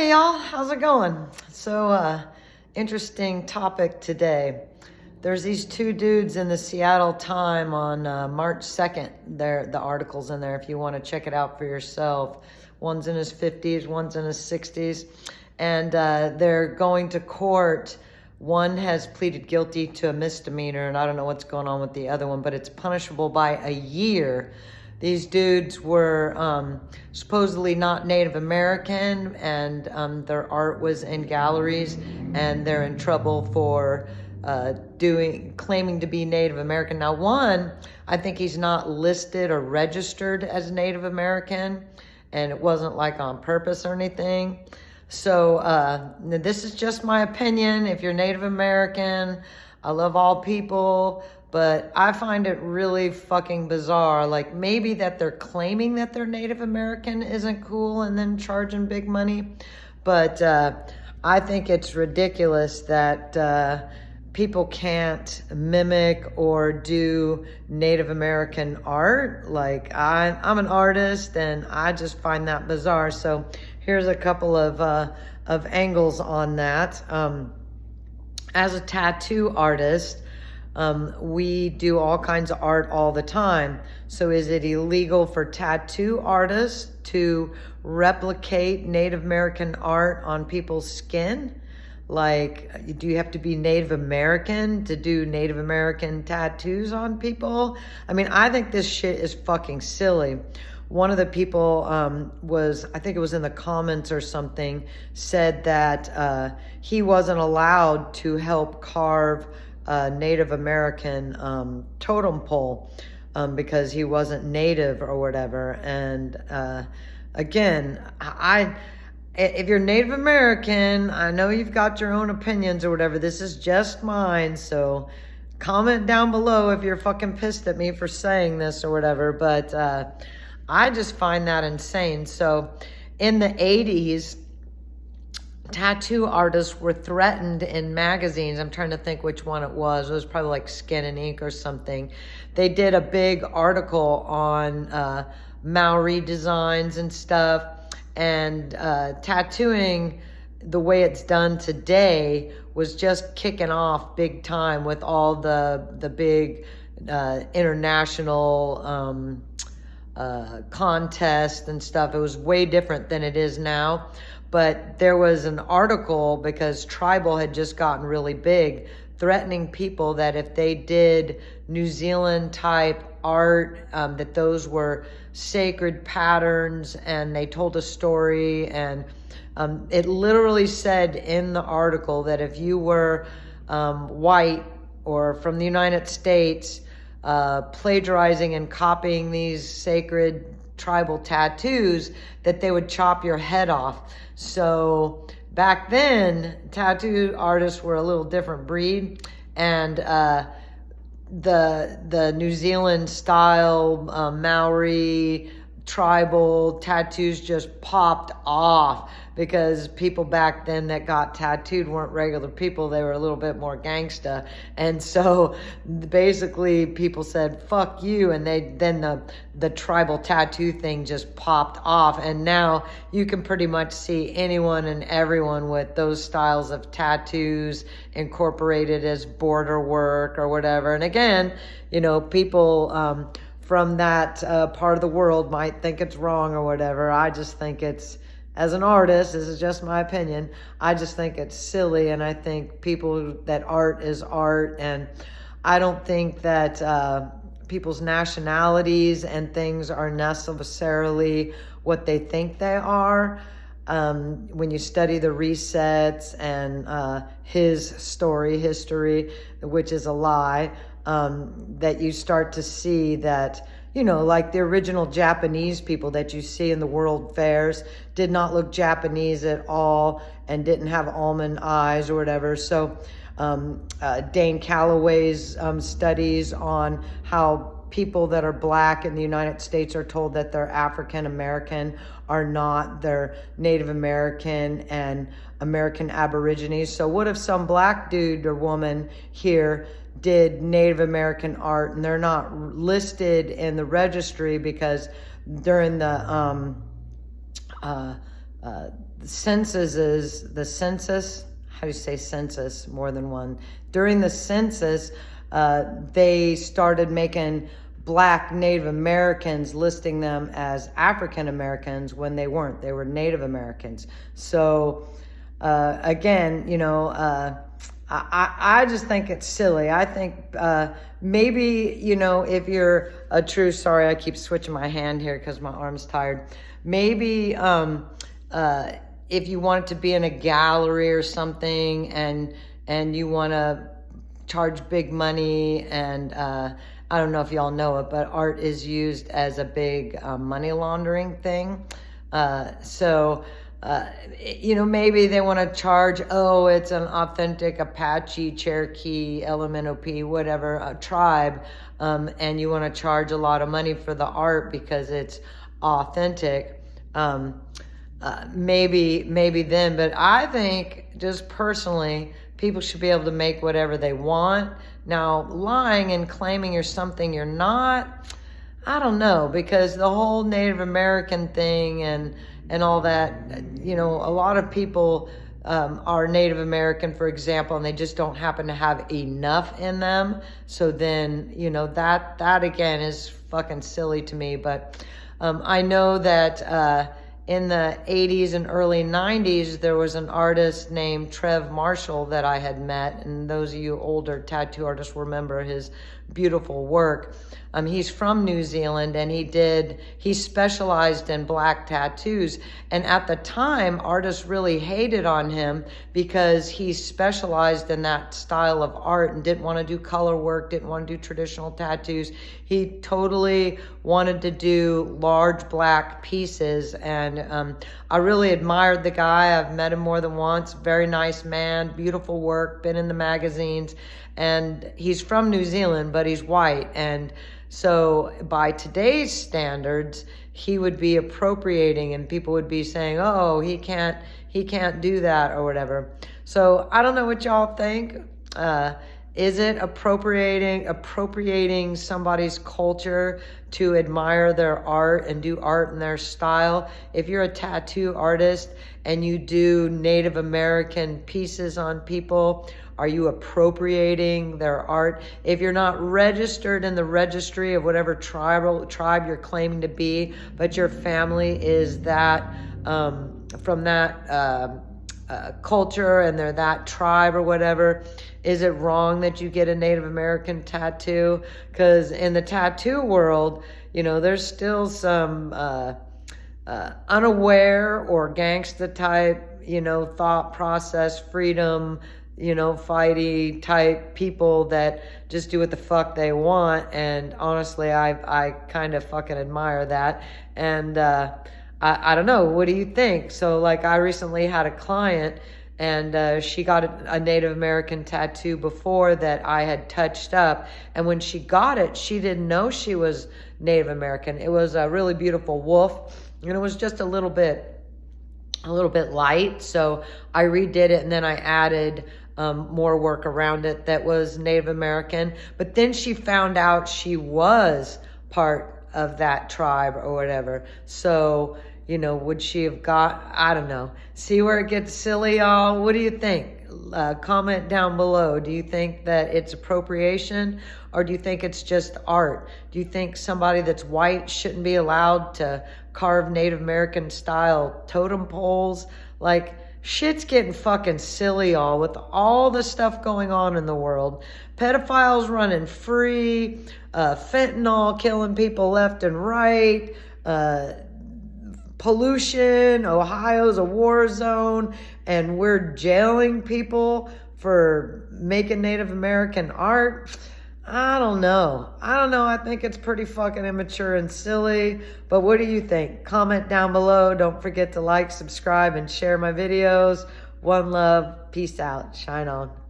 Hey y'all, how's it going? Interesting topic today. There's these two dudes in the Seattle Time on March 2nd. The article's in there if you want to check it out for yourself. One's in his 50s, one's in his 60s. And they're going to court. One has pleaded guilty to a misdemeanor, and I don't know what's going on with the other one, but it's punishable by a year. These dudes were supposedly not Native American, and their art was in galleries, and they're in trouble for claiming to be Native American. Now, one, I think he's not listed or registered as Native American, and it wasn't like on purpose or anything. So this is just my opinion. If you're Native American, I love all people, but I find it really fucking bizarre. Like, maybe that they're claiming that they're Native American isn't cool and then charging big money. But I think it's ridiculous that people can't mimic or do Native American art. Like, I'm an artist, and I just find that bizarre. So here's a couple of angles on that. As a tattoo artist, we do all kinds of art all the time. So is it illegal for tattoo artists to replicate Native American art on people's skin? Like, do you have to be Native American to do Native American tattoos on people? I mean, I think this shit is fucking silly. One of the people I think it was in the comments or something, said that he wasn't allowed to help carve Native American totem pole because he wasn't Native or whatever. And again, if you're Native American, I know you've got your own opinions or whatever. This is just mine, so comment down below if you're fucking pissed at me for saying this or whatever. But I just find that insane. So in the 80s, tattoo artists were threatened in magazines. I'm trying to think which one it was. It was probably like Skin and Ink or something. They did a big article on Maori designs and stuff. And tattooing the way it's done today was just kicking off big time with all the big international contests and stuff. It was way different than it is now. But there was an article, because tribal had just gotten really big, threatening people that if they did New Zealand type art, that those were sacred patterns, and they told a story. And it literally said in the article that if you were white or from the United States, plagiarizing and copying these sacred tribal tattoos, that they would chop your head off. So back then, tattoo artists were a little different breed, and the New Zealand style Maori tribal tattoos just popped off, because people back then that got tattooed weren't regular people. They were a little bit more gangsta. And so basically people said, fuck you. And then the tribal tattoo thing just popped off. And now you can pretty much see anyone and everyone with those styles of tattoos incorporated as border work or whatever. And again, you know, people from that part of the world might think it's wrong or whatever. I just think it's, as an artist, this is just my opinion, I just think it's silly. And I think that art is art. And I don't think that people's nationalities and things are necessarily what they think they are. When you study the resets and his history, which is a lie, that you start to see that, you know, like the original Japanese people that you see in the world fairs did not look Japanese at all and didn't have almond eyes or whatever. So Dane Calloway's studies on how people that are black in the United States are told that they're African American are not. They're Native American and American Aborigines. So what if some black dude or woman here did Native American art and they're not listed in the registry because during the the census, how do you say census, more than one? During the census, they started making Black Native Americans, listing them as African Americans when they weren't. They were Native Americans. So again, you know, I just think it's silly. I think maybe, you know, if you're a true, sorry, I keep switching my hand here because my arm's tired. Maybe if you want to be in a gallery or something and you want to charge big money, and I don't know if y'all know it, but art is used as a big money laundering thing. You know, maybe they want to charge, oh, it's an authentic Apache, Cherokee, LMNOP, whatever, tribe, and you want to charge a lot of money for the art because it's authentic. Maybe then, but I think just personally, people should be able to make whatever they want. Now, lying and claiming you're something you're not, I don't know, because the whole Native American thing and all that, you know, a lot of people are Native American, for example, and they just don't happen to have enough in them. So then, you know, that again is fucking silly to me. But I know that in the 80s and early 90s, there was an artist named Trev Marshall that I had met. And those of you older tattoo artists remember his beautiful work. He's from New Zealand, and he specialized in Black tattoos. And at the time, artists really hated on him because he specialized in that style of art and didn't want to do color work, didn't want to do traditional tattoos. He totally wanted to do large Black pieces. And I really admired the guy. I've met him more than once. Very nice man, beautiful work, been in the magazines. And he's from New Zealand, but he's white. And so by today's standards, he would be appropriating, and people would be saying, oh, he can't do that or whatever. So I don't know what y'all think. Is it appropriating somebody's culture to admire their art and do art in their style? If you're a tattoo artist and you do Native American pieces on people, are you appropriating their art? If you're not registered in the registry of whatever tribe you're claiming to be, but your family is that from that culture and they're that tribe or whatever, is it wrong that you get a Native American tattoo? Because in the tattoo world, you know, there's still some unaware or gangsta type, you know, thought process, freedom, you know, fighty type people that just do what the fuck they want. And honestly, I kind of fucking admire that. And I don't know, what do you think? So like, I recently had a client, and she got a Native American tattoo before that I had touched up. And when she got it, she didn't know she was Native American. It was a really beautiful wolf, and it was just a little bit light. So I redid it, and then I added more work around it that was Native American. But then she found out she was part of that tribe or whatever. So, you know, would she have got, I don't know. See where it gets silly, y'all? What do you think? Comment down below. Do you think that it's appropriation, or do you think it's just art? Do you think somebody that's white shouldn't be allowed to carve Native American style totem poles? Like, shit's getting fucking silly, y'all, with all the stuff going on in the world. Pedophiles running free, fentanyl killing people left and right, pollution, Ohio's a war zone, and we're jailing people for making Native American art. I don't know. I think it's pretty fucking immature and silly. But what do you think? Comment down below. Don't forget to like, subscribe, and share my videos. One love. Peace out. Shine on.